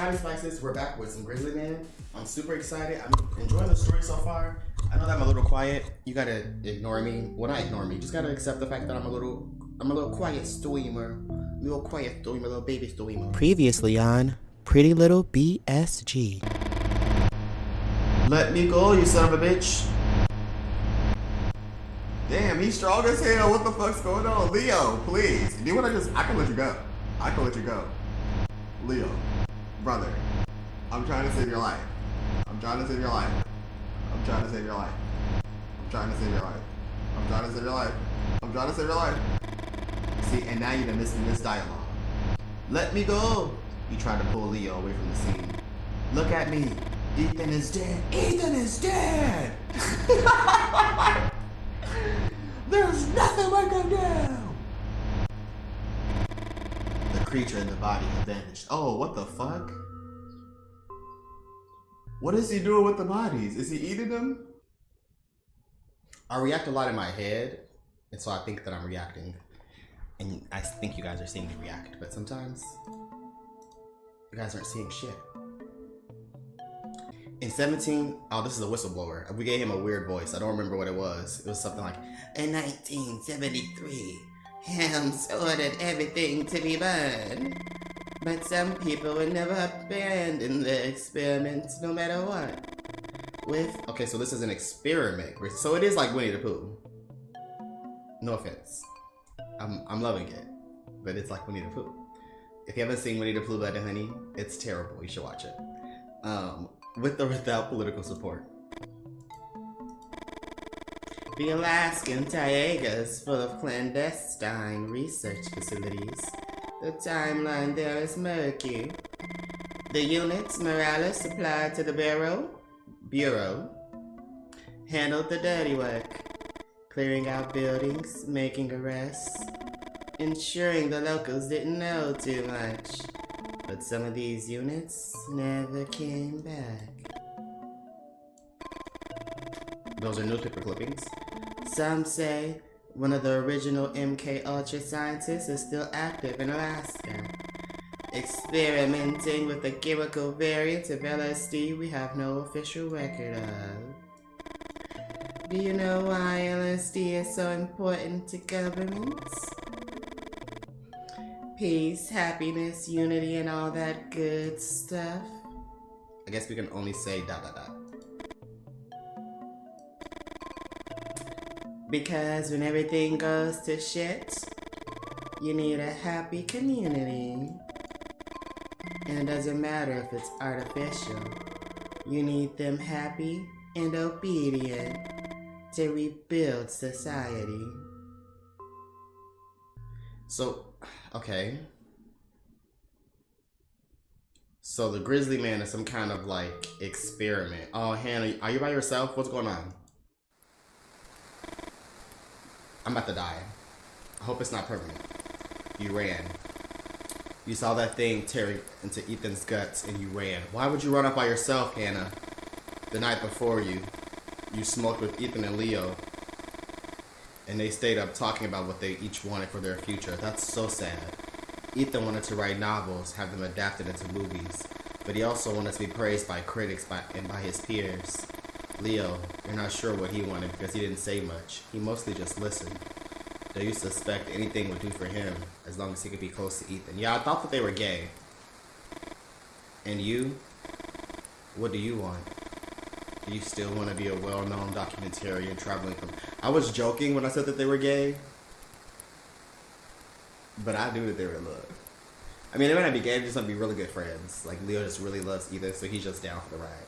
Howdy Spices, we're back with some Grizzly Man. I'm super excited. I'm enjoying the story so far. I know that I'm a little quiet. You gotta ignore me. Well, not ignore me. You just gotta accept the fact that I'm a little quiet streamer. Little baby streamer. Previously on Pretty Little BSG. Let me go, you son of a bitch. Damn, he's strong as hell. What the fuck's going on? Leo, please. Do you wanna I can let you go. I can let you go. Leo, brother, I'm trying to save your life. I'm trying to save your life. I'm trying to save your life. I'm trying to save your life. I'm trying to save your life. I'm trying to save your life. See, and now you're missing this dialogue. Let me go. You tried to pull Leo away from the scene. Look at me. Ethan is dead. Ethan is dead. There's nothing we can do. The creature in the body had vanished. Oh, what the fuck? What is he doing with the bodies? Is he eating them? I react a lot in my head, and so I think that I'm reacting. And I think you guys are seeing me react, but sometimes you guys aren't seeing shit. In 17, oh, this is a whistleblower. We gave him a weird voice. I don't remember what it was. It was something like, in 1973, Helms ordered everything to be burned. But some people would never abandon the experiments, no matter what. Okay, so this is an experiment. So it is like Winnie the Pooh. No offense. I'm loving it. But it's like Winnie the Pooh. If you haven't seen Winnie the Pooh, Blood and Honey, it's terrible. You should watch it. With or without political support. The Alaskan taiga is full of clandestine research facilities. The timeline there is murky. The units Morales supplied to the Bureau handled the dirty work, clearing out buildings, making arrests, ensuring the locals didn't know too much. But some of these units never came back. Those are newspaper clippings. Some say one of the original MK Ultra scientists is still active in Alaska, experimenting with a chemical variant of LSD we have no official record of. Do you know why LSD is so important to governments? Peace, happiness, unity, and all that good stuff. I guess we can only say ... Because when everything goes to shit, you need a happy community. And it doesn't matter if it's artificial. You need them happy and obedient to rebuild society. So, okay. So the Grizzly Man is some kind of like experiment. Oh, Hannah, are you by yourself? What's going on? I'm about to die. I hope it's not permanent. You ran. You saw that thing tearing into Ethan's guts and you ran. Why would you run up by yourself, Hannah? The night before you smoked with Ethan and Leo. And they stayed up talking about what they each wanted for their future. That's so sad. Ethan wanted to write novels, have them adapted into movies. But he also wanted to be praised by critics and by his peers. Leo, you're not sure what he wanted because he didn't say much. He mostly just listened. Though you suspect anything would do for him as long as he could be close to Ethan. Yeah, I thought that they were gay. And you? What do you want? Do you still want to be a well-known documentarian traveling from... I was joking when I said that they were gay. But I knew that they were in love. I mean, they might not be gay, they're just going to be really good friends. Like, Leo just really loves Ethan, so he's just down for the ride.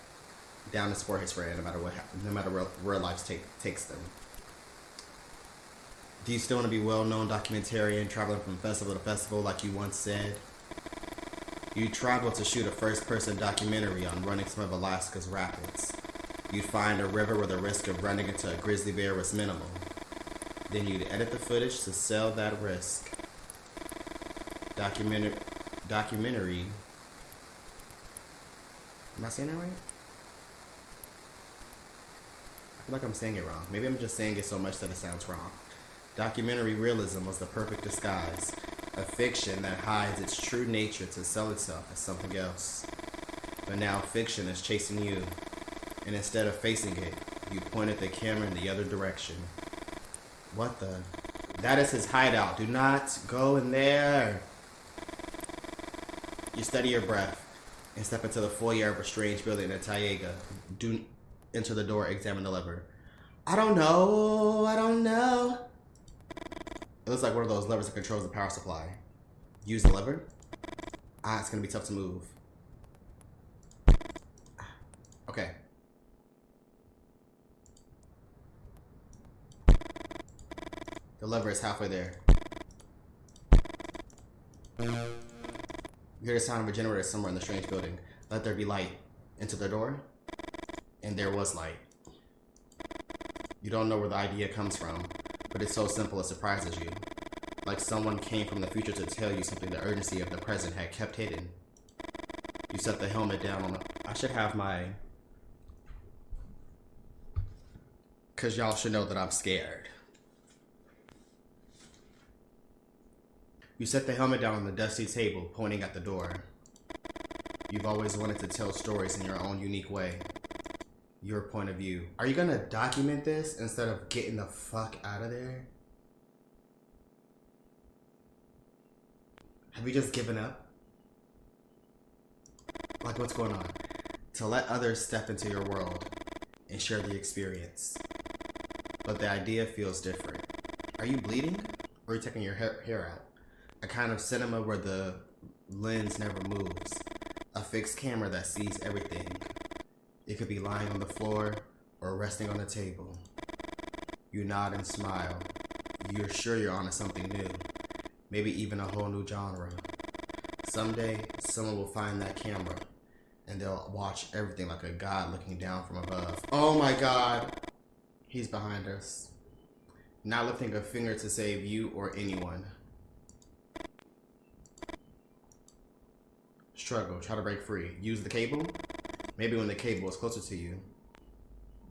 Down to support his friend, no matter what happens, no matter where life takes them. Do you still want to be well-known documentarian, traveling from festival to festival like you once said? You traveled to shoot a first-person documentary on running some of Alaska's rapids. You'd find a river where the risk of running into a grizzly bear was minimal. Then you'd edit the footage to sell that risk. Documentary. Am I saying that right? I feel like I'm saying it wrong. Maybe I'm just saying it so much that it sounds wrong. Documentary realism was the perfect disguise, a fiction that hides its true nature to sell itself as something else. But now fiction is chasing you, and instead of facing it, you pointed the camera in the other direction. What the? That is his hideout. Do not go in there. You steady your breath and step into the foyer of a strange building in Taiga. Do enter the door, examine the lever. I don't know. It looks like one of those levers that controls the power supply. Use the lever. It's gonna be tough to move. Okay. The lever is halfway there. You hear the sound of a generator somewhere in the strange building. Let there be light. Enter the door. And there was light. You don't know where the idea comes from, but it's so simple it surprises you. Like someone came from the future to tell you something the urgency of the present had kept hidden. You set the helmet down on the... I should have my... Because y'all should know that I'm scared. You set the helmet down on the dusty table, pointing at the door. You've always wanted to tell stories in your own unique way. Your point of view. Are you gonna document this instead of getting the fuck out of there? Have you just given up? Like, what's going on? To let others step into your world and share the experience. But the idea feels different. Are you bleeding? Or are you taking your hair out? A kind of cinema where the lens never moves. A fixed camera that sees everything. It could be lying on the floor or resting on the table. You nod and smile. You're sure you're onto something new. Maybe even a whole new genre. Someday, someone will find that camera and they'll watch everything like a god looking down from above. Oh my god! He's behind us. Not lifting a finger to save you or anyone. Struggle. Try to break free. Use the cable. Maybe when the cable is closer to you.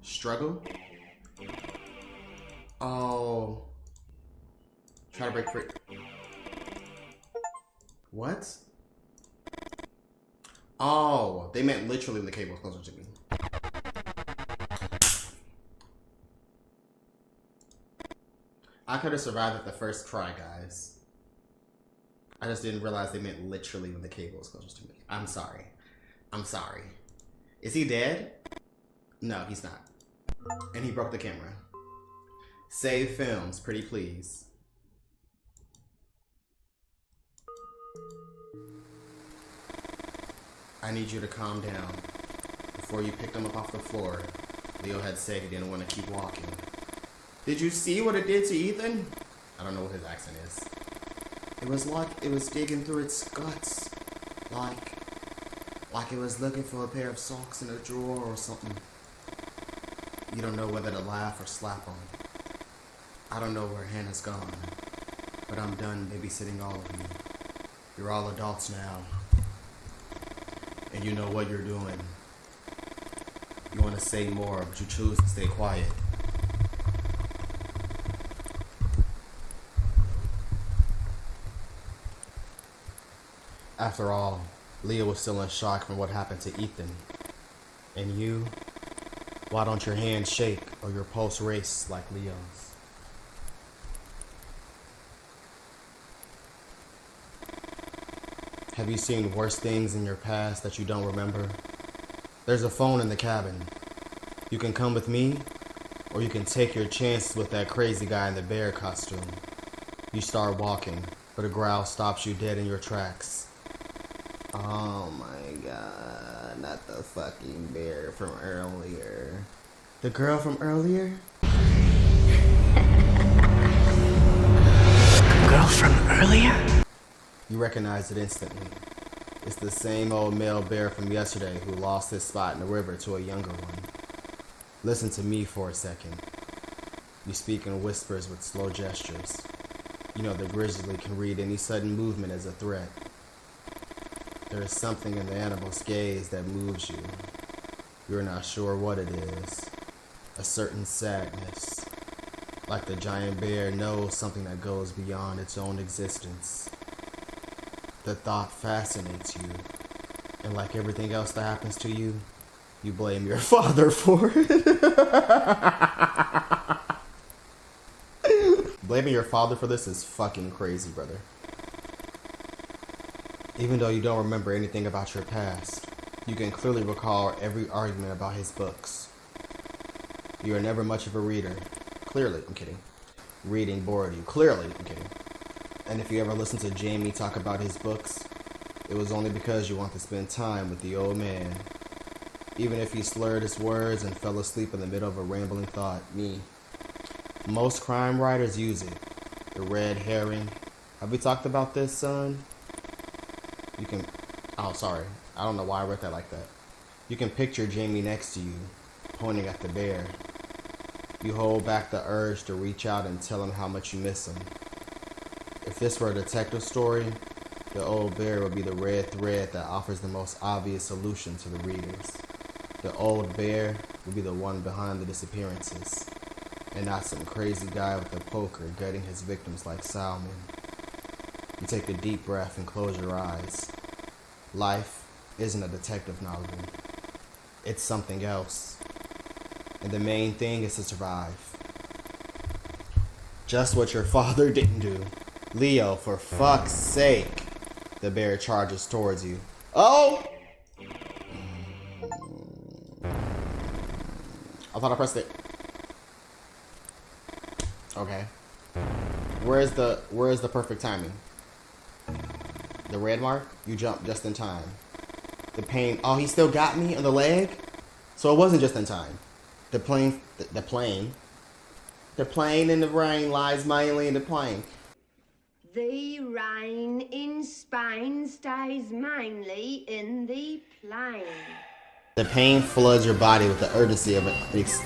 Struggle. Oh. Try to break free. What? Oh, they meant literally when the cable is closer to me. I could have survived at the first try, guys. I just didn't realize they meant literally when the cable was closer to me. I'm sorry. I'm sorry. Is he dead? No, he's not. And he broke the camera. Save films, pretty please. I need you to calm down. Before you picked him up off the floor, Leo had said he didn't want to keep walking. Did you see what it did to Ethan? I don't know what his accent is. It was like it was digging through its guts. Like it was looking for a pair of socks in a drawer or something. You don't know whether to laugh or slap him. I don't know where Hannah's gone, but I'm done babysitting all of you. You're all adults now. And you know what you're doing. You want to say more, but you choose to stay quiet. After all, Leah was still in shock from what happened to Ethan. And you? Why don't your hands shake or your pulse race like Leo's? Have you seen worse things in your past that you don't remember? There's a phone in the cabin. You can come with me, or you can take your chances with that crazy guy in the bear costume. You start walking, but a growl stops you dead in your tracks. Oh my god, not the fucking bear from earlier. The girl from earlier? Girl from earlier? You recognize it instantly. It's the same old male bear from yesterday who lost his spot in the river to a younger one. Listen to me for a second. You speak in whispers with slow gestures. You know the Grizzly can read any sudden movement as a threat. There is something in the animal's gaze that moves you. You're not sure what it is. A certain sadness. Like the giant bear knows something that goes beyond its own existence. The thought fascinates you. And like everything else that happens to you, you blame your father for it. Blaming your father for this is fucking crazy, brother. Even though you don't remember anything about your past, you can clearly recall every argument about his books. You are never much of a reader. Clearly, I'm kidding. Reading bored you. Clearly, I'm kidding. And if you ever listen to Jamie talk about his books, it was only because you want to spend time with the old man. Even if he slurred his words and fell asleep in the middle of a rambling thought, me. Most crime writers use it. The red herring. Have we talked about this, son? You can... Oh, sorry. I don't know why I read that like that. You can picture Jamie next to you, pointing at the bear. You hold back the urge to reach out and tell him how much you miss him. If this were a detective story, the old bear would be the red thread that offers the most obvious solution to the readers. The old bear would be the one behind the disappearances, and not some crazy guy with a poker gutting his victims like Salmon. You take a deep breath and close your eyes. Life isn't a detective novel. It's something else. And the main thing is to survive. Just what your father didn't do. Leo, for fuck's sake. The bear charges towards you. Oh! I thought I pressed it. Okay. Where's the perfect timing? The red mark? You jumped just in time. The pain. Oh, he still got me on the leg? So it wasn't just in time. The plane in the rain lies mainly in the plank. The rain in Spain stays mainly in the plain. The pain floods your body with the urgency of an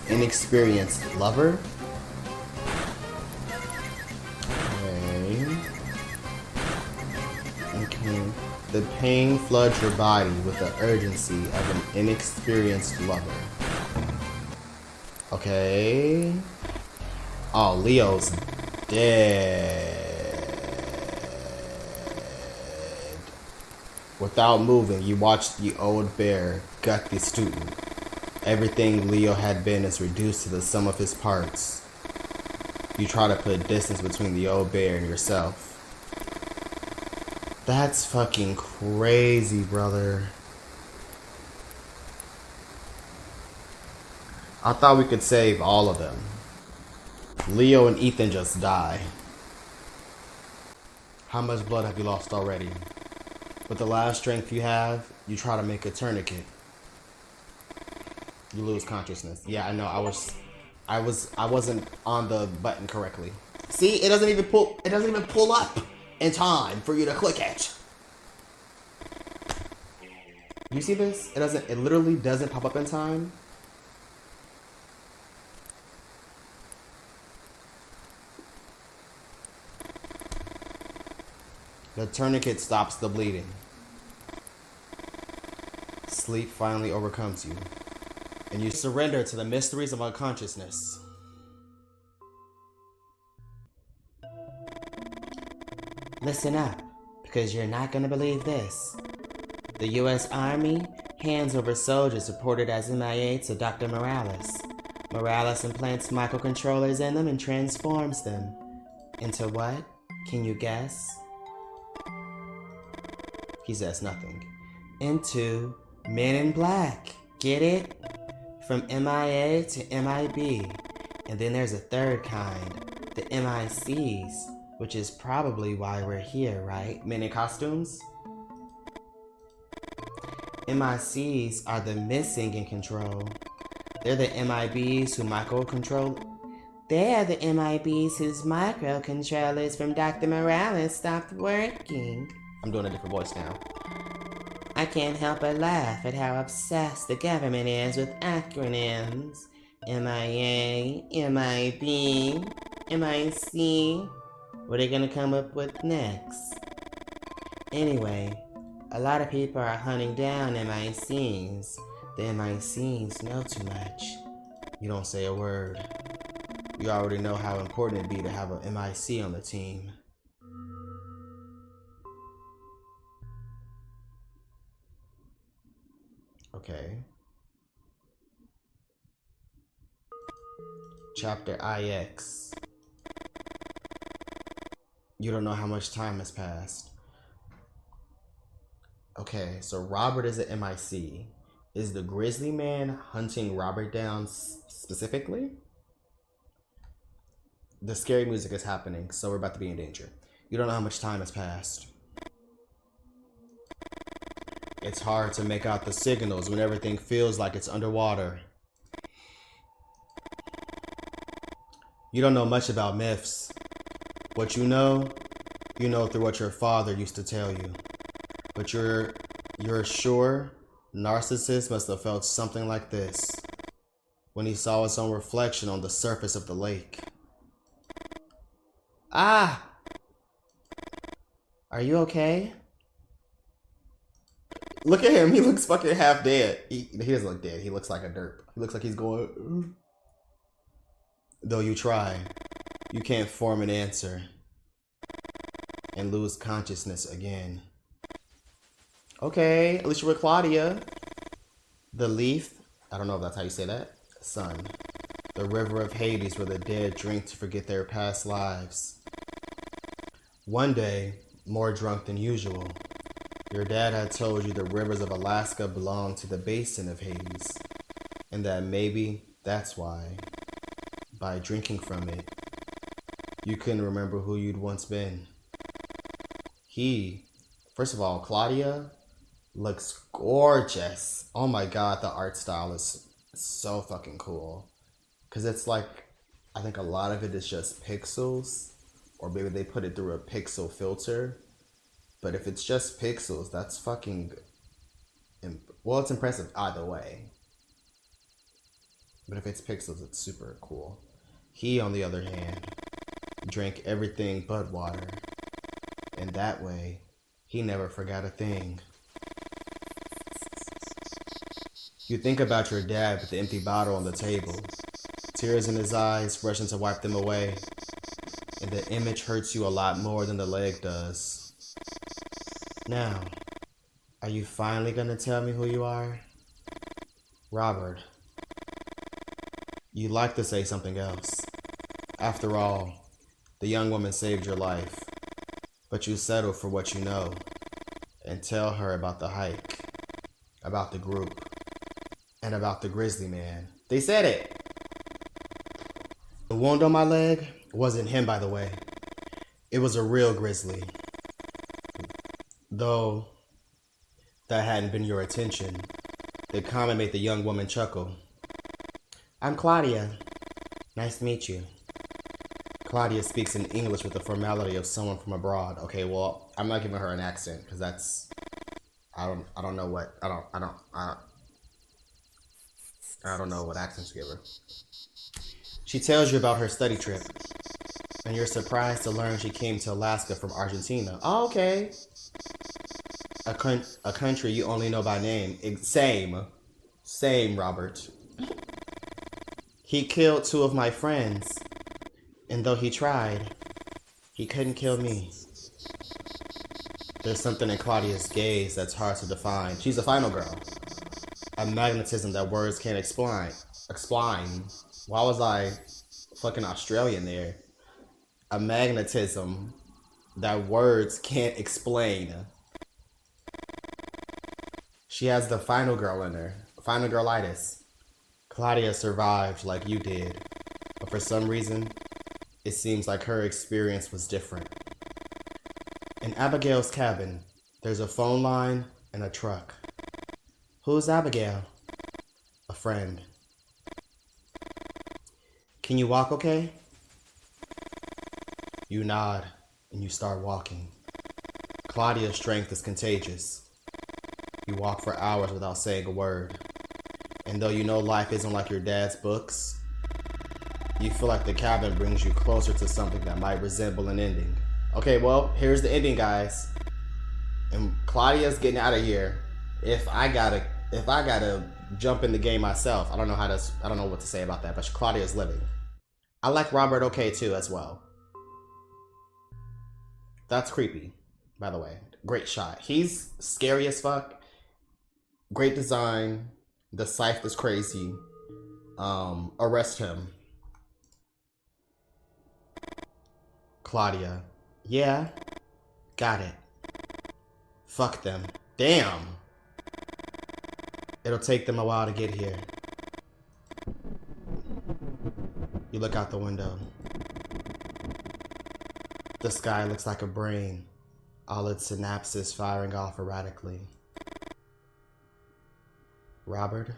inexperienced lover. Okay. The pain floods your body with the urgency of an inexperienced lover. Okay. Oh, Leo's dead. Without moving, you watch the old bear gut the student. Everything Leo had been is reduced to the sum of his parts. You try to put distance between the old bear and yourself. That's fucking crazy, brother. I thought we could save all of them. Leo and Ethan just die. How much blood have you lost already? With the last strength you have, you try to make a tourniquet. You lose consciousness. Yeah, I know. I wasn't on the button correctly. See, it doesn't even pull up in time for you to click it. You see this? It literally doesn't pop up in time. The tourniquet stops the bleeding. Sleep finally overcomes you, and you surrender to the mysteries of unconsciousness. Listen up, because you're not going to believe this. The U.S. Army hands over soldiers reported as MIA to Dr. Morales. Morales implants microcontrollers in them and transforms them. Into what? Can you guess? He says nothing. Into Men in Black. Get it? From MIA to MIB. And then there's a third kind, the MICs, which is probably why we're here, right? Men in costumes? MICs are the missing in control. They're the MIBs who microcontrol. They're the MIBs whose microcontrollers from Dr. Morales stopped working. I'm doing a different voice now. I can't help but laugh at how obsessed the government is with acronyms. MIA, MIB, MIC. What are they gonna come up with next? Anyway, a lot of people are hunting down MICs. The MICs know too much. You don't say a word. You already know how important it'd be to have an MIC on the team. Okay. Chapter IX. You don't know how much time has passed. Okay, so Robert is at MIC. Is the Grizzly Man hunting Robert down specifically? The scary music is happening, so we're about to be in danger. You don't know how much time has passed. It's hard to make out the signals when everything feels like it's underwater. You don't know much about myths. What you know through what your father used to tell you. But you're sure Narcissus must have felt something like this when he saw his own reflection on the surface of the lake. Ah! Are you okay? Look at him. He looks fucking half dead. He doesn't look dead. He looks like a derp. He looks like he's going... Though you try, you can't form an answer and lose consciousness again. Okay, at least you're with Claudia. The Leaf, I don't know if that's how you say that. Son, the river of Hades where the dead drink to forget their past lives. One day, more drunk than usual, your dad had told you the rivers of Alaska belong to the basin of Hades, and that maybe that's why, by drinking from it, you couldn't remember who you'd once been. First of all, Claudia looks gorgeous. Oh my god, the art style is so fucking cool. Because it's like, I think a lot of it is just pixels, or maybe they put it through a pixel filter. But if it's just pixels, that's fucking, well, it's impressive either way. But if it's pixels, it's super cool. He, on the other hand, drank everything but water. And that way, he never forgot a thing. You think about your dad with the empty bottle on the table, tears in his eyes, rushing to wipe them away. And the image hurts you a lot more than the leg does. Now, are you finally gonna tell me who you are? Robert. You'd like to say something else. After all, the young woman saved your life. But you settle for what you know and tell her about the hike, about the group, and about the Grizzly Man. They said it! The wound on my leg wasn't him, by the way. It was a real grizzly. Though that hadn't been your attention, the comment made the young woman chuckle. I'm Claudia. Nice to meet you. Claudia speaks in English with the formality of someone from abroad. Okay, well, I'm not giving her an accent because that's, I don't know what accents to give her. She tells you about her study trip, and you're surprised to learn she came to Alaska from Argentina. Oh, okay. A country you only know by name. Same, Robert. He killed 2 of my friends, and though he tried, he couldn't kill me. There's something in Claudia's gaze that's hard to define. She's a final girl. A magnetism that words can't explain. Why was I fucking Australian there? A magnetism that words can't explain. She has the final girl in her. Final girlitis. Claudia survived like you did. But for some reason, it seems like her experience was different. In Abigail's cabin, there's a phone line and a truck. Who's Abigail? A friend. Can you walk okay? You nod and you start walking. Claudia's strength is contagious. You walk for hours without saying a word. And though you know life isn't like your dad's books, you feel like the cabin brings you closer to something that might resemble an ending. Okay, well, here's the ending, guys. And Claudia's getting out of here. If I gotta jump in the game myself, I don't know what to say about that, but Claudia's living. I like Robert okay too as well. That's creepy, by the way. Great shot. He's scary as fuck. Great design. The scythe is crazy. Arrest him. Claudia. Yeah. Got it. Fuck them. Damn. It'll take them a while to get here. You look out the window. The sky looks like a brain, all its synapses firing off erratically. Robert,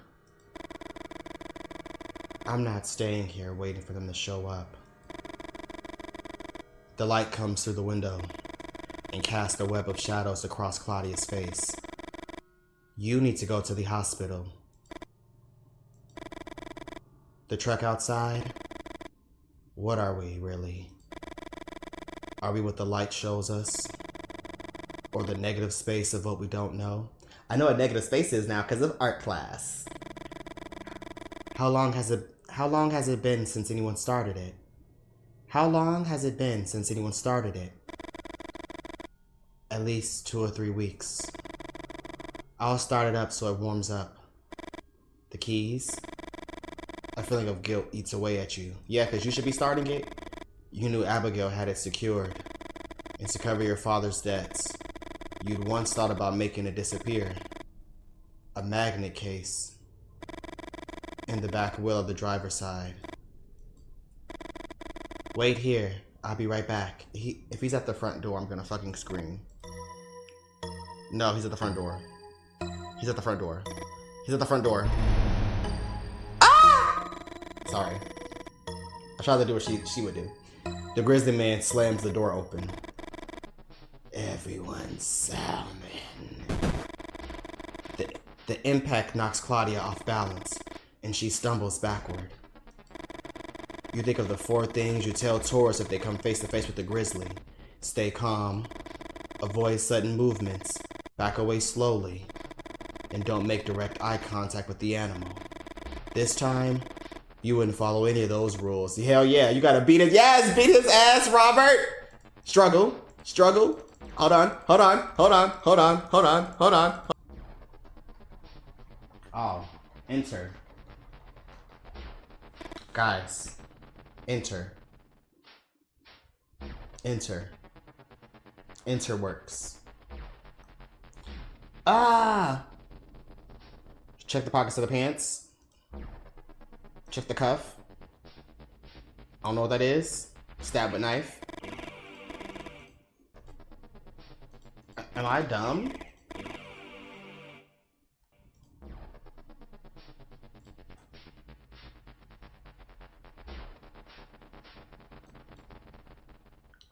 I'm not staying here waiting for them to show up. The light comes through the window and casts a web of shadows across Claudia's face. You need to go to the hospital. The truck outside? What are we, really? Are we what the light shows us? Or the negative space of what we don't know? I know what negative space is now because of art class. How long has it been since anyone started it? How long has it been since anyone started it? At least 2 or 3 weeks. I'll start it up so it warms up. The keys? A feeling of guilt eats away at you. Yeah, because you should be starting it. You knew Abigail had it secured. And to cover your father's debts, you'd once thought about making it disappear. A magnet case. In the back wheel of the driver's side. Wait here. I'll be right back. If he's at the front door, I'm gonna fucking scream. No, he's at the front door. He's at the front door. He's at the front door. Ah! Sorry. I tried to do what she would do. The Grizzly man slams the door open. Everyone's salmon. The impact knocks Claudia off balance, and she stumbles backward. You think of the 4 things you tell tourists if they come face to face with the Grizzly. Stay calm, avoid sudden movements, back away slowly, and don't make direct eye contact with the animal. This time, you wouldn't follow any of those rules. Hell yeah, you gotta beat his ass, Robert! Struggle. Hold on. Oh, enter. Guys, enter. Enter works. Ah! Check the pockets of the pants. Check the cuff. I don't know what that is. Stab with knife. Am I dumb?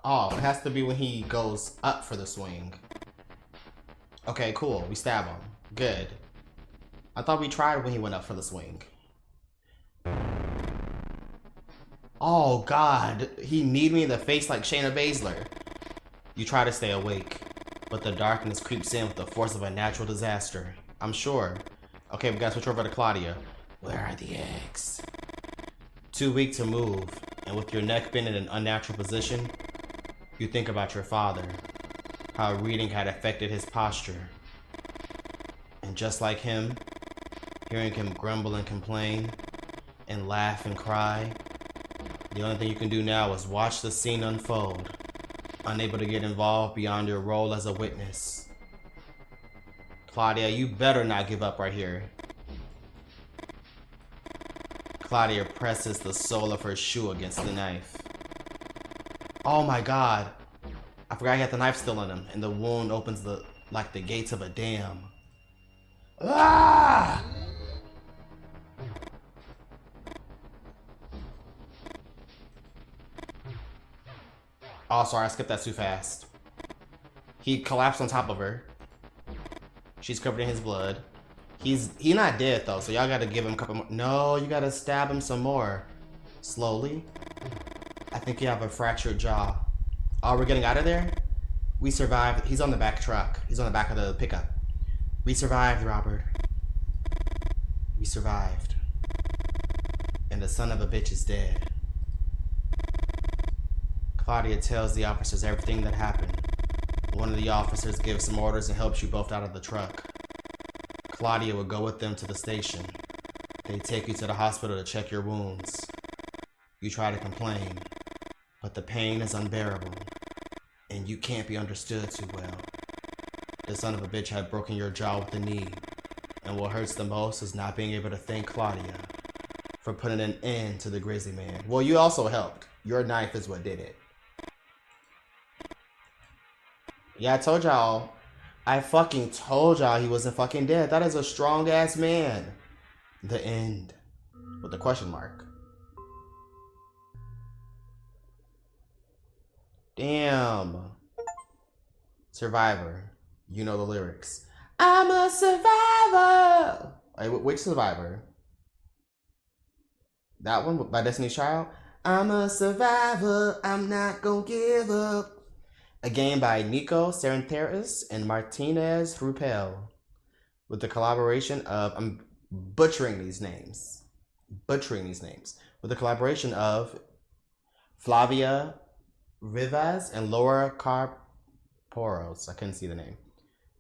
Oh, it has to be when he goes up for the swing. Okay, cool. We stab him. Good. I thought we tried when he went up for the swing. Oh, God. He kneed me in the face like Shayna Baszler. You try to stay awake, but the darkness creeps in with the force of a natural disaster. I'm sure. Okay, we gotta switch over to Claudia. Where are the eggs? Too weak to move, and with your neck bent in an unnatural position, you think about your father, how reading had affected his posture. And just like him, hearing him grumble and complain, and laugh and cry, the only thing you can do now is watch the scene unfold, unable to get involved beyond your role as a witness. Claudia, you better not give up right here. Claudia presses the sole of her shoe against the knife. Oh my God. I forgot he had the knife still in him, and the wound opens like the gates of a dam. Ah! Oh, sorry, I skipped that too fast. He collapsed on top of her. She's covered in his blood. He's not dead though, so y'all gotta give him a couple more. No, you gotta stab him some more. Slowly. I think you have a fractured jaw. Oh, we're getting out of there? We survived. He's on the back truck. He's on the back of the pickup. We survived, Robert. We survived. And the son of a bitch is dead. Claudia tells the officers everything that happened. One of the officers gives some orders and helps you both out of the truck. Claudia would go with them to the station. They take you to the hospital to check your wounds. You try to complain, but the pain is unbearable, and you can't be understood too well. The son of a bitch had broken your jaw with a knee, and what hurts the most is not being able to thank Claudia for putting an end to the Grizzly Man. Well, you also helped. Your knife is what did it. Yeah, I told y'all. I fucking told y'all he wasn't fucking dead. That is a strong ass man. The end. With a question mark. Damn. Survivor. You know the lyrics. I'm a survivor. Wait, which survivor? That one by Destiny's Child? I'm a survivor. I'm not gonna give up. A game by Nico Serenteris and Martinez Rupel. With the collaboration of... I'm butchering these names. With the collaboration of Flavia Rivas and Laura Carporos. I couldn't see the name.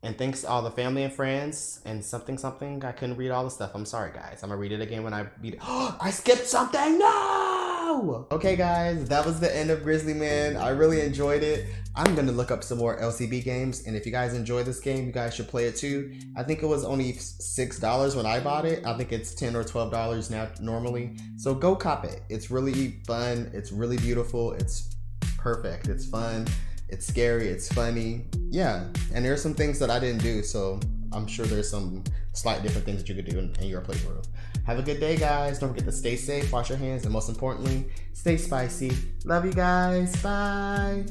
And thanks to all the family and friends and something. I couldn't read all the stuff. I'm sorry, guys. I'm gonna read it again when I beat it. I skipped something. No! Okay, guys, that was the end of Grizzly Man. I really enjoyed it. I'm gonna look up some more LCB games, and if you guys enjoy this game, you guys should play it too. I think it was only $6 when I bought it. I think it's $10 or $12 now normally. So go cop it. It's really fun. It's really beautiful. It's perfect. It's fun. It's scary. It's funny. Yeah, and there's some things that I didn't do, so I'm sure there's some slight different things that you could do in your playthrough. Have a good day, guys. Don't forget to stay safe, wash your hands, and most importantly, stay spicy. Love you guys. Bye.